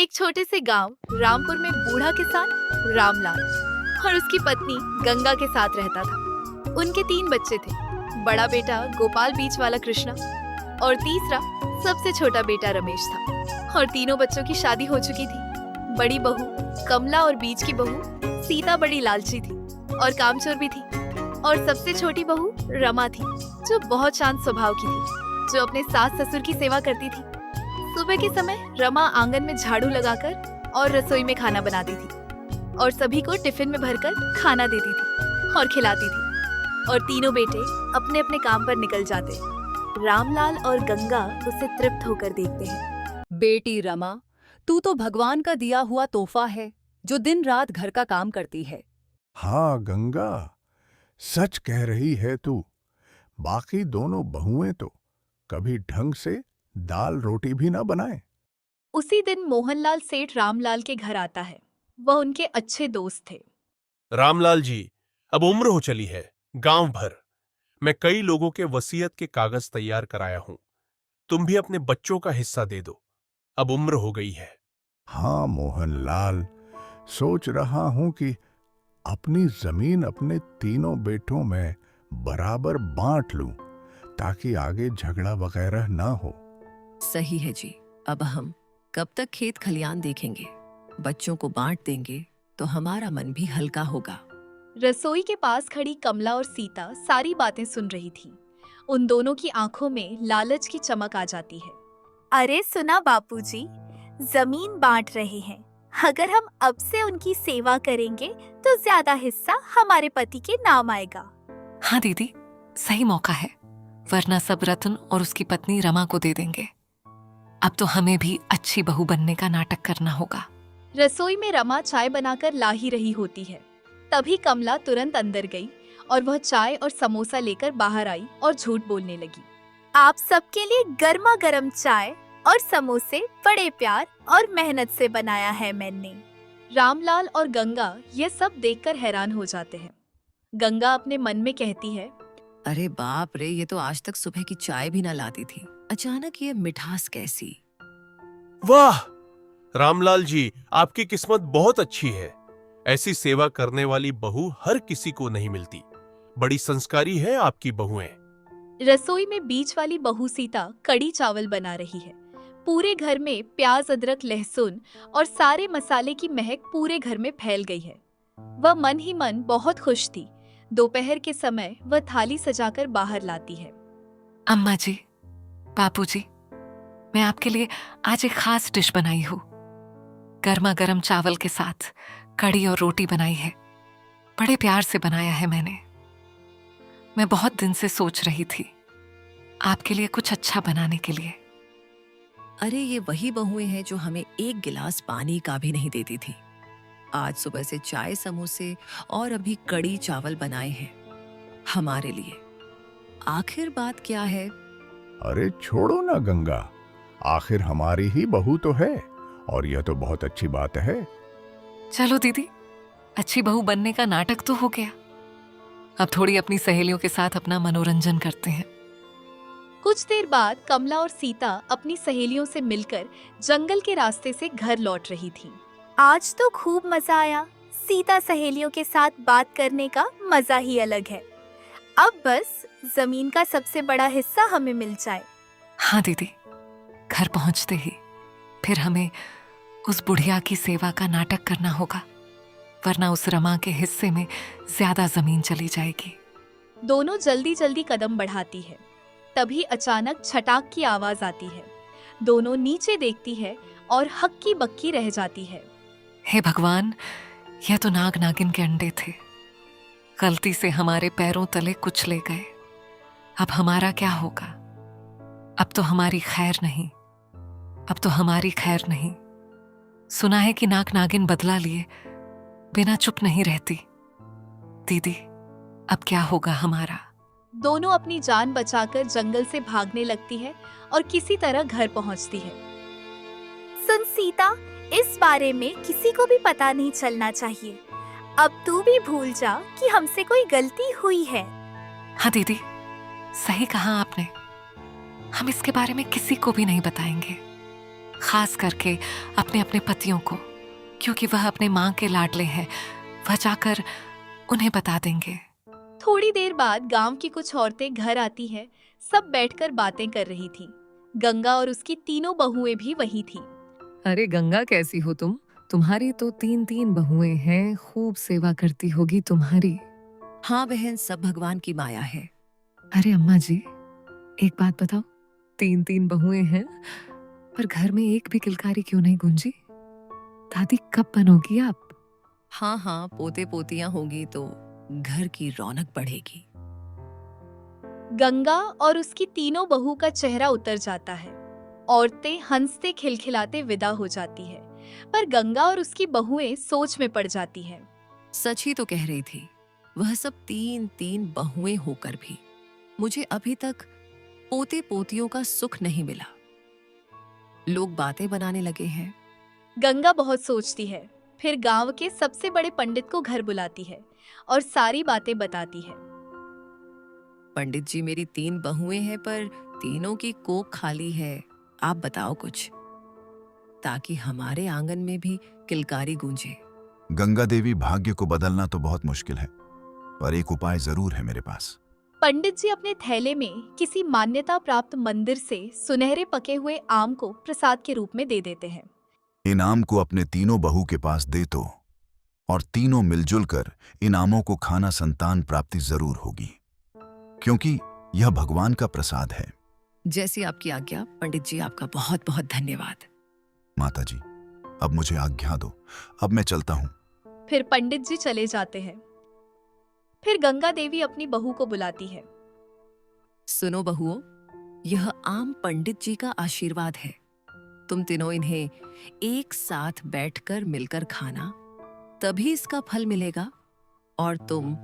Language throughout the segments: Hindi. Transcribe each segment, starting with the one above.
एक छोटे से गांव रामपुर में बूढ़ा किसान रामलाल और उसकी पत्नी गंगा के साथ रहता था। उनके 3 बच्चे थे। बड़ा बेटा गोपाल बीच वाला कृष्णा और तीसरा सबसे छोटा बेटा रमेश था। और तीनों बच्चों की शादी हो चुकी थी। बड़ी बहू कमला और बीच की बहू सीता बड़ी लालची थी और कामचोर भी थी। और सबसे छोटी बहू रमा थी, जो बहुत शांत स्वभाव की थी, जो अपने सास ससुर की सेवा करती थी। सुबह के समय रमा आंगन में झाड़ू लगाकर और रसोई में खाना बनाती थी और सभी को टिफिन में भरकर खाना देती थी और खिलाती थी। और तीनों बेटे अपने अपने काम पर निकल जाते। रामलाल और गंगा उसे तृप्त होकर देखते हैं। बेटी रमा, तू तो भगवान का दिया हुआ तोहफा है जो दिन रात घर का काम करती है। हाँ गंगा, सच कह रही है तू। बाकी दोनों बहुएं तो कभी ढंग से दाल रोटी भी ना बनाए। उसी दिन मोहनलाल सेठ रामलाल के घर आता है। वह उनके अच्छे दोस्त थे। रामलाल जी, अब उम्र हो चली है। गांव भर मैं कई लोगों के वसीयत के कागज तैयार कराया हूं। तुम भी अपने बच्चों का हिस्सा दे दो। अब उम्र हो गई है। हाँ मोहनलाल, सोच रहा हूं कि अपनी जमीन अपने तीनों बेटों में बराबर बांट लूं, ताकि आगे झगड़ा वगैरह ना हो। सही है जी। अब हम कब तक खेत खलियान देखेंगे? बच्चों को बांट देंगे तो हमारा मन भी हल्का होगा। रसोई के पास खड़ी कमला और सीता सारी बातें सुन रही थी। उन दोनों की आंखों में लालच की चमक आ जाती है। अरे सुना बापूजी, जमीन बांट रहे हैं। अगर हम अब से उनकी सेवा करेंगे तो ज्यादा हिस्सा हमारे पति के नाम आएगा। हाँ दीदी, सही मौका है, वरना सब रतन और उसकी पत्नी रमा को दे देंगे। अब तो हमें भी अच्छी बहू बनने का नाटक करना होगा। रसोई में रमा चाय बनाकर ला ही रही होती है। तभी कमला तुरंत अंदर गई और वह चाय और समोसा लेकर बाहर आई और झूठ बोलने लगी। आप सबके लिए गर्मा गर्म चाय और समोसे बड़े प्यार और मेहनत से बनाया है मैंने। रामलाल और गंगा ये सब देखकर हैरान हो जाते हैं। गंगा अपने मन में कहती है, अरे बाप रे, ये तो आज तक सुबह की चाय भी ना लाती थी। अचानक ये मिठास कैसी? वाह रामलाल जी, आपकी किस्मत बहुत अच्छी है। ऐसी सेवा करने वाली बहू हर किसी को नहीं मिलती। बड़ी संस्कारी है आपकी बहुएं। रसोई में बीच वाली बहू सीता कड़ी चावल बना रही है। पूरे घर में प्याज अदरक लहसुन और सारे मसाले की महक पूरे घर में फैल गई है। वह मन ही मन बहुत खुश थी। दोपहर के समय वह थाली सजाकर बाहर लाती है। अम्मा जी, बापूजी, मैं आपके लिए आज एक खास डिश बनाई हूँ। गर्मा गर्म चावल के साथ कड़ी और रोटी बनाई है। बड़े प्यार से बनाया है मैंने। मैं बहुत दिन से सोच रही थी आपके लिए कुछ अच्छा बनाने के लिए। अरे ये वही बहुएं हैं जो हमें एक गिलास पानी का भी नहीं देती थी। आज सुबह से चाय समोसे और अभी कड़ी चावल बनाए हैं हमारे लिए। आखिर बात क्या है? अरे छोड़ो ना गंगा, आखिर हमारी ही बहू तो है और यह तो बहुत अच्छी बात है। चलो दीदी, अच्छी बहू बनने का नाटक तो हो गया। अब थोड़ी अपनी सहेलियों के साथ अपना मनोरंजन करते हैं। कुछ देर बाद कमला और सीता अपनी सहेलियों से मिलकर जंगल के रास्ते से घर लौट रही थीं। आज तो खूब मजा आया। सीता सहेलियों के साथ बात करने का मजा ही अलग है। अब बस जमीन का सबसे बड़ा हिस्सा हमें मिल जाए। हाँ दीदी, घर पहुंचते ही फिर हमें उस बुढ़िया की सेवा का नाटक करना होगा, वरना उस रमा के हिस्से में ज्यादा जमीन चली जाएगी। दोनों जल्दी जल्दी कदम बढ़ाती है। तभी अचानक छटाक की आवाज आती है। दोनों नीचे देखती है और हक्की बक्की रह जाती है। हे भगवान, यह तो नाग नागिन के अंडे थे। गलती से हमारे पैरों तले कुचले गए। अब हमारा क्या होगा? अब तो हमारी खैर नहीं। अब तो हमारी खैर नहीं। सुना है कि नाग नागिन बदला लिए बिना चुप नहीं रहती। दीदी, अब क्या होगा हमारा? दोनों अपनी जान बचाकर जंगल से भागने लगती है और किसी तरह घर पहुंचती है। सुन सीता, इस बारे में किसी को भी पता नहीं चलना चाहिए। अब तू भी भूल जा कि हमसे कोई गलती हुई है। हाँ दीदी, सही कहा आपने। हम इसके बारे में किसी को भी नहीं बताएंगे। खास करके अपने अपने पतियों को, क्योंकि वह अपने माँ के लाडले हैं। वह जाकर उन्हें बता देंगे। थोड़ी देर बाद गांव की कुछ औरतें घर आती हैं। सब बैठकर बातें कर रही थी। गंगा और उसकी तीनों बहुएं भी वही थी। अरे गंगा, कैसी हो तुम? तुम्हारी तो 3 बहुएं हैं, खूब सेवा करती होगी तुम्हारी। हाँ बहन, सब भगवान की माया है। अरे अम्मा जी, एक बात बताओ, 3 बहुएं हैं, पर घर में एक भी किलकारी क्यों नहीं गूंजी? दादी, कब बनोगी आप? हाँ हाँ, पोते पोतियां होगी तो घर की रौनक बढ़ेगी। गंगा और उसकी तीनों बहू का चेहरा उतर जाता है। औरतें हंसते खिलखिलाते विदा हो जाती है, पर गंगा और उसकी बहुएं सोच में पड़ जाती हैं। सच ही तो कह रही थी, वह सब 3 बहुएं होकर भी मुझे अभी तक पोते पोतियों का सुख नहीं मिला। लोग बातें बनाने लगे हैं। गंगा बहुत सोचती है, फिर गांव के सबसे बड़े पंडित को घर बुलाती है और सारी बातें बताती है। पंडित जी, मेरी 3 बहुएं हैं, पर तीनों की कोख खाली है। आप बताओ कुछ, ताकि हमारे आंगन में भी किलकारी गूंजे। गंगा देवी, भाग्य को बदलना तो बहुत मुश्किल है, पर एक उपाय जरूर है मेरे पास। पंडित जी अपने थैले में किसी मान्यता प्राप्त मंदिर से सुनहरे पके हुए आम को प्रसाद के रूप में दे देते हैं। इन आम को अपने तीनों बहू के पास दे दो और तीनों मिलजुल कर इन आमों को खाना, संतान प्राप्ति जरूर होगी, क्योंकि यह भगवान का प्रसाद है। जैसी आपकी आज्ञा पंडित जी, आपका बहुत बहुत धन्यवाद। माता जी, अब मुझे आज्ञा दो, अब मैं चलता हूँ। फिर पंडित जी चले जाते हैं। फिर गंगा देवी अपनी बहू को बुलाती है। सुनो बहुओं, यह आम पंडित जी का आशीर्वाद है। तुम तीनों इन्हें एक साथ बैठकर मिलकर खाना, तभी इसका फल मिलेगा और तुम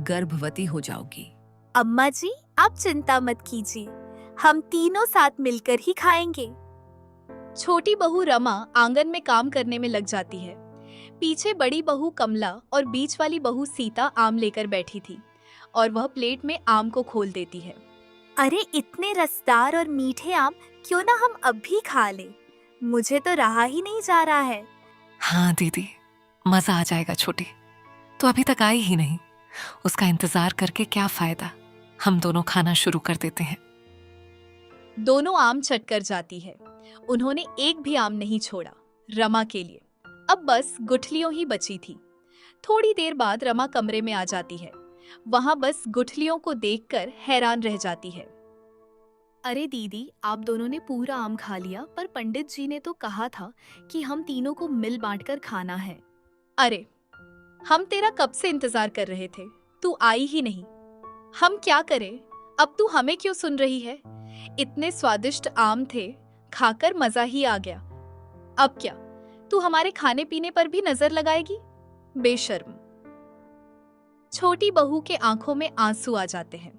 गर्भवती हो जाओगी। अम्मा जी, आप चिंता मत कीजिए, हम तीनों साथ मिलकर ही खाएंगे। छोटी बहू रमा आंगन में काम करने में लग जाती है। पीछे बड़ी बहू कमला और बीच वाली बहू सीता आम लेकर बैठी थी और वह प्लेट में आम को खोल देती है। अरे इतने रसदार और मीठे आम, क्यों ना हम अब भी खा लें? मुझे तो रहा ही नहीं जा रहा है। हाँ दीदी, मजा आ जाएगा। छोटी तो अभी तक आई ही नहीं, उसका इंतजार करके क्या फायदा। हम दोनों खाना शुरू कर देते हैं। दोनों आम चट कर जाती है। उन्होंने एक भी आम नहीं छोड़ा रमा के लिए। अब बस गुठलियों ही बची थी। थोड़ी देर बाद रमा कमरे में आ जाती है। वहां बस गुठलियों को देखकर हैरान रह जाती है। अरे दीदी, आप दोनों ने पूरा आम खा लिया, पर पंडित जी ने तो कहा था कि हम तीनों को मिल बांटकर खाना है। अरे, हम तेरा कब से इंतजार कर रहे थे, तू आई ही नहीं। हम क्या करें? अब तू हमें क्यों सुन रही है? इतने स्वादिष्ट आम थे, खाकर मजा ही आ गया। अब क्या तू हमारे खाने पीने पर भी नजर लगाएगी? बेशर्म। छोटी बहू के आंखों में आंसू आ जाते हैं।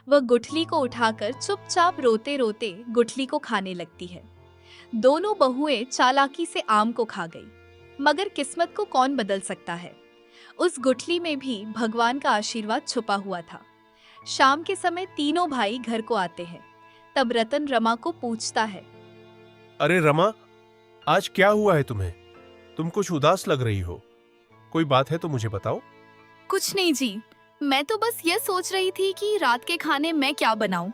वह गुठली को उठाकर चुपचाप रोते रोते गुठली को खाने लगती है। दोनों बहुएं चालाकी से आम को खा गई, मगर किस्मत को कौन बदल सकता है। उस गुठली में भी भगवान का आशीर्वाद छुपा हुआ था। शाम के समय तीनों भाई घर को आते हैं। तब रतन रमा को पूछता है, अरे रमा, आज क्या हुआ है तुम्हें? तुम कुछ उदास लग रही हो। कोई बात है तो मुझे बताओ। कुछ नहीं जी, मैं तो बस ये सोच रही थी कि रात के खाने मैं क्या बनाऊं।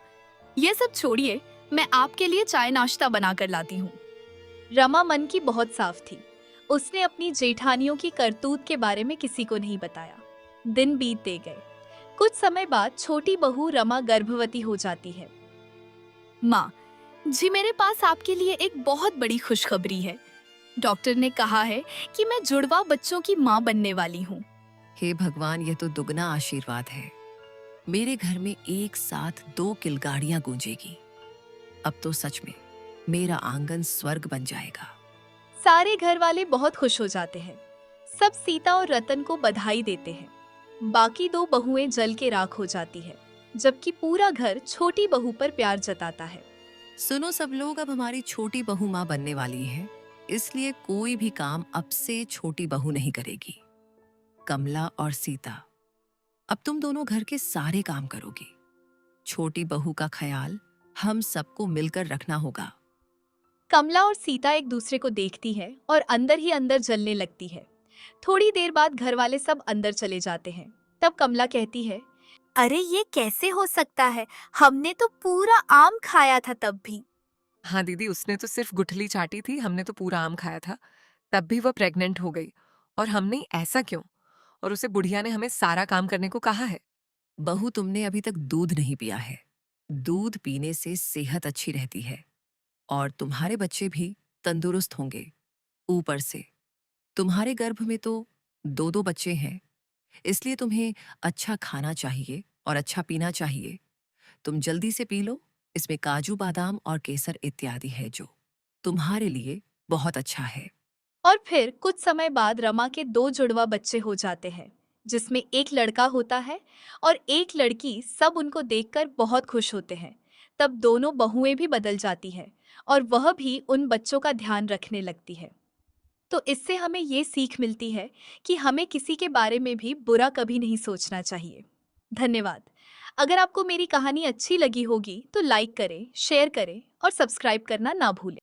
ये सब छोड़िए, मैं आपके लिए चाय नाश्ता बना कर लाती हूँ। रमा मन की बहुत साफ थी। उसने अपनी जेठानियों की करतूत के बारे में किसी को नहीं बताया। दिन बीतते गए। कुछ समय बाद छोटी बहू रमा गर्भवती हो जाती है। माँ जी, मेरे पास आपके लिए एक बहुत बड़ी खुशखबरी है। डॉक्टर ने कहा है कि मैं जुड़वा बच्चों की माँ बनने वाली हूँ। हे भगवान, यह तो दुगना आशीर्वाद है। मेरे घर में एक साथ 2 किलगाड़ियां गूंजेगी। अब तो सच में मेरा आंगन स्वर्ग बन जाएगा। सारे घर वाले बहुत खुश हो जाते हैं। सब सीता और रतन को बधाई देते हैं। बाकी 2 बहुएं जल के राख हो जाती है, जबकि पूरा घर छोटी बहू पर प्यार जताता है। सुनो सब लोग, अब हमारी छोटी बहू माँ बनने वाली है, इसलिए कोई भी काम अब से छोटी बहू नहीं करेगी। कमला और सीता, अब तुम दोनों घर के सारे काम करोगी। छोटी बहू का ख्याल हम सबको मिलकर रखना होगा। कमला और सीता एक दूसरे को देखती है और अंदर ही अंदर जलने लगती है। थोड़ी देर बाद घर वाले सब अंदर चले जाते हैं। तब कमला कहती है, अरे ये कैसे हो सकता है? हमने तो पूरा आम खाया था तब भी। हाँ दीदी, उसने तो सिर्फ गुठली चाटी थी, हमने तो पूरा आम खाया था। तब भी वह प्रेग्नेंट हो गई। और हमने ऐसा क्यों? और उसे बुढ़िया ने हमें सारा काम करने को कहा है। बहू, तुमने अभी तक दूध नहीं पिया है। दूध पीने से सेहत अच्छी रहती है और तुम्हारे बच्चे भी तंदुरुस्त होंगे। ऊपर से तुम्हारे गर्भ में तो 2-2 बच्चे हैं, इसलिए तुम्हें अच्छा खाना चाहिए और अच्छा पीना चाहिए। तुम जल्दी से पी लो। इसमें काजू बादाम और केसर इत्यादि है जो तुम्हारे लिए बहुत अच्छा है। और फिर कुछ समय बाद रमा के 2 जुड़वा बच्चे हो जाते हैं, जिसमें एक लड़का होता है और एक लड़की। सब उनको देखकर बहुत खुश होते हैं। तब दोनों बहुएं भी बदल जाती हैं और वह भी उन बच्चों का ध्यान रखने लगती है। तो इससे हमें ये सीख मिलती है कि हमें किसी के बारे में भी बुरा कभी नहीं सोचना चाहिए। धन्यवाद। अगर आपको मेरी कहानी अच्छी लगी होगी तो लाइक करें, शेयर करें और सब्सक्राइब करना ना भूलें।